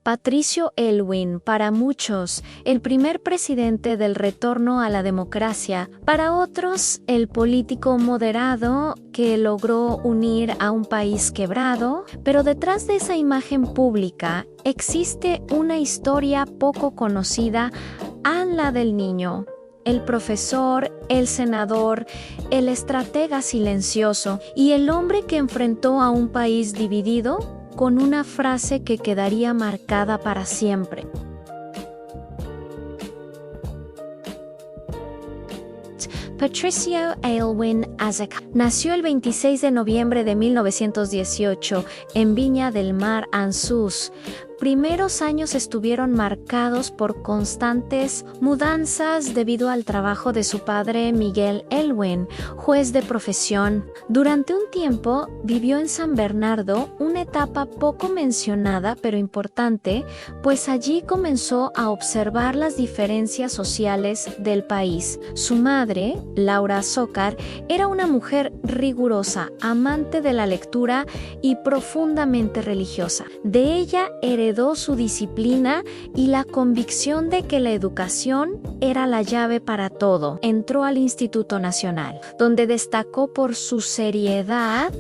Patricio Aylwin, para muchos, el primer presidente del retorno a la democracia, para otros, el político moderado que logró unir a un país quebrado, pero detrás de esa imagen pública existe una historia poco conocida, la del niño. El profesor, el senador, el estratega silencioso y el hombre que enfrentó a un país dividido con una frase que quedaría marcada para siempre. Patricio Aylwin Azacca nació el 26 de noviembre de 1918 en Viña del Mar, Sus primeros años estuvieron marcados por constantes mudanzas debido al trabajo de su padre Miguel Aylwin, juez de profesión. Durante un tiempo vivió en San Bernardo, una etapa poco mencionada pero importante, pues allí comenzó a observar las diferencias sociales del país. Su madre, Laura Azócar, era una mujer rigurosa, amante de la lectura y profundamente religiosa. De ella heredó su disciplina y la convicción de que la educación era la llave para todo. Entró al Instituto Nacional, donde destacó por su seriedad.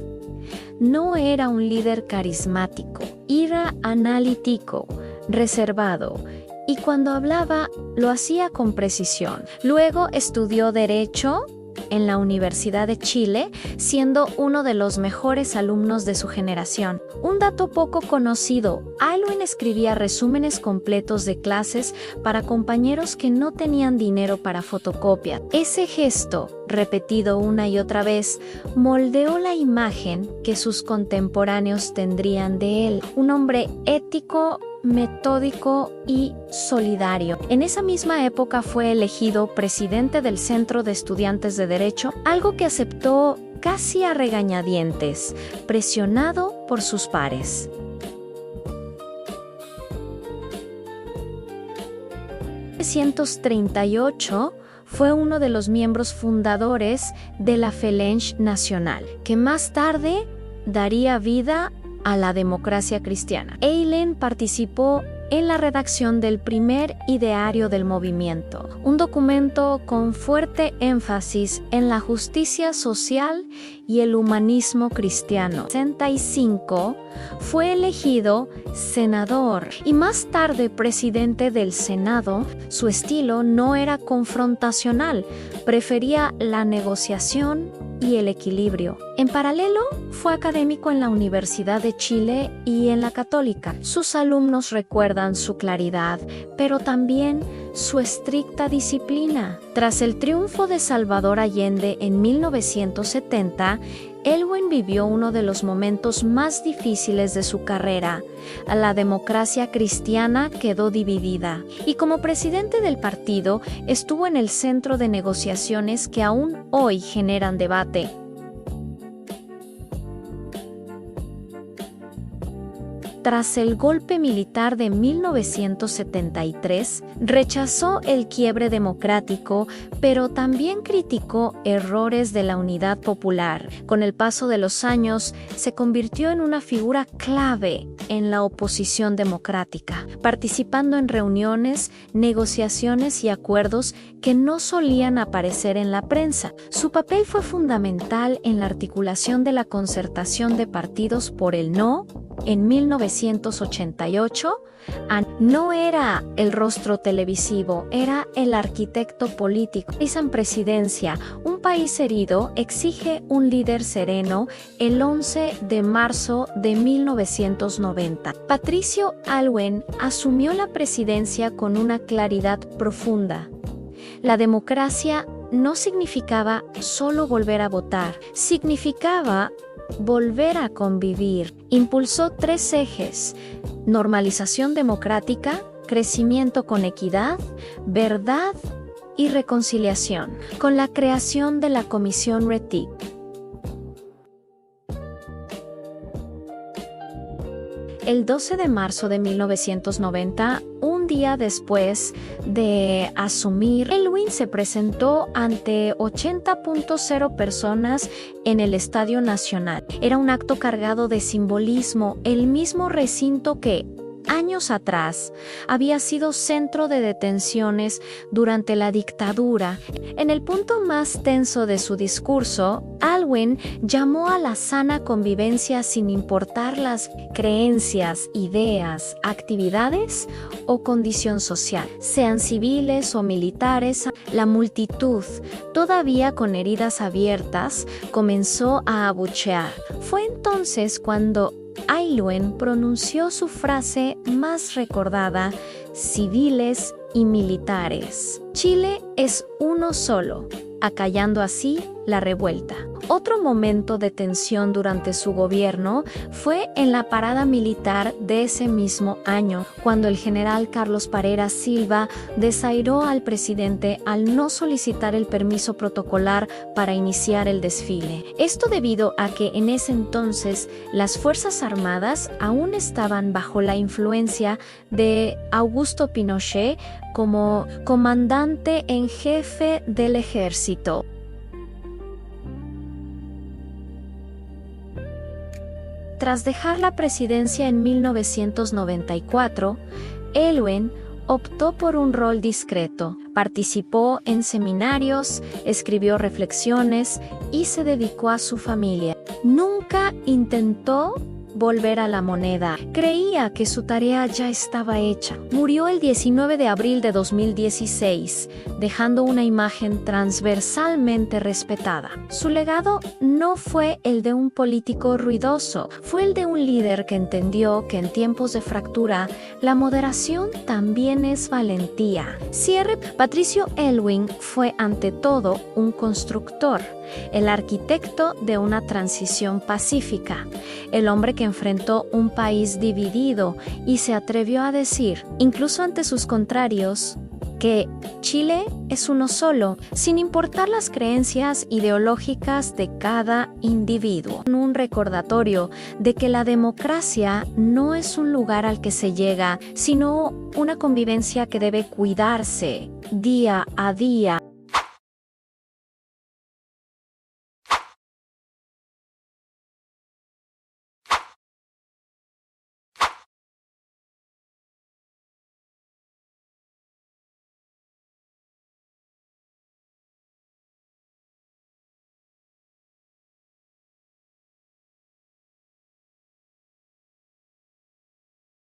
No era un líder carismático, era analítico, reservado, y cuando hablaba lo hacía con precisión. Luego estudió Derecho en la Universidad de Chile, siendo uno de los mejores alumnos de su generación. Un dato poco conocido, Aylwin escribía resúmenes completos de clases para compañeros que no tenían dinero para fotocopias. Ese gesto, repetido una y otra vez, moldeó la imagen que sus contemporáneos tendrían de él. Un hombre ético, metódico y solidario. En esa misma época fue elegido presidente del Centro de Estudiantes de Derecho, algo que aceptó casi a regañadientes, presionado por sus pares. En 1938 fue uno de los miembros fundadores de la Falange Nacional, que más tarde daría vida a la democracia cristiana. Aylwin participó en la redacción del primer ideario del movimiento, un documento con fuerte énfasis en la justicia social y el humanismo cristiano. En 1965 fue elegido senador y más tarde presidente del Senado. Su estilo no era confrontacional, prefería la negociación y el equilibrio. En paralelo, fue académico en la Universidad de Chile y en la Católica. Sus alumnos recuerdan su claridad, pero también su estricta disciplina. Tras el triunfo de Salvador Allende en 1970, Aylwin vivió uno de los momentos más difíciles de su carrera. La democracia cristiana quedó dividida y como presidente del partido estuvo en el centro de negociaciones que aún hoy generan debate. Tras el golpe militar de 1973, rechazó el quiebre democrático, pero también criticó errores de la unidad popular. Con el paso de los años, se convirtió en una figura clave en la oposición democrática, participando en reuniones, negociaciones y acuerdos que no solían aparecer en la prensa. Su papel fue fundamental en la articulación de la concertación de partidos por el no. En 1988, no era el rostro televisivo, era el arquitecto político. En presidencia, un país herido exige un líder sereno. El 11 de marzo de 1990, Patricio Aylwin asumió la presidencia con una claridad profunda. La democracia no significaba solo volver a votar, significaba volver a convivir. Impulsó 3 ejes: normalización democrática, crecimiento con equidad, verdad y reconciliación, con la creación de la Comisión Rettig. El 12 de marzo de 1990, un día después de asumir, Aylwin se presentó ante 80.0 personas en el Estadio Nacional. Era un acto cargado de simbolismo, el mismo recinto que años atrás, había sido centro de detenciones durante la dictadura. En el punto más tenso de su discurso, Aylwin llamó a la sana convivencia sin importar las creencias, ideas, actividades o condición social, sean civiles o militares. La multitud, todavía con heridas abiertas, comenzó a abuchear. Fue entonces cuando Aylwin pronunció su frase más recordada: civiles y militares. Chile es uno solo, acallando así la revuelta. Otro momento de tensión durante su gobierno fue en la parada militar de ese mismo año, cuando el general Carlos Parera Silva desairó al presidente al no solicitar el permiso protocolar para iniciar el desfile. Esto debido a que en ese entonces las Fuerzas Armadas aún estaban bajo la influencia de Augusto Pinochet como comandante en jefe del ejército. Tras dejar la presidencia en 1994, Aylwin optó por un rol discreto. Participó en seminarios, escribió reflexiones y se dedicó a su familia. Nunca intentó volver a la moneda. Creía que su tarea ya estaba hecha. Murió el 19 de abril de 2016, dejando una imagen transversalmente respetada. Su legado no fue el de un político ruidoso, fue el de un líder que entendió que en tiempos de fractura, la moderación también es valentía. Cierre. Patricio Aylwin fue ante todo un constructor, el arquitecto de una transición pacífica, el hombre que enfrentó un país dividido y se atrevió a decir, incluso ante sus contrarios, que Chile es uno solo, sin importar las creencias ideológicas de cada individuo. Un recordatorio de que la democracia no es un lugar al que se llega, sino una convivencia que debe cuidarse día a día.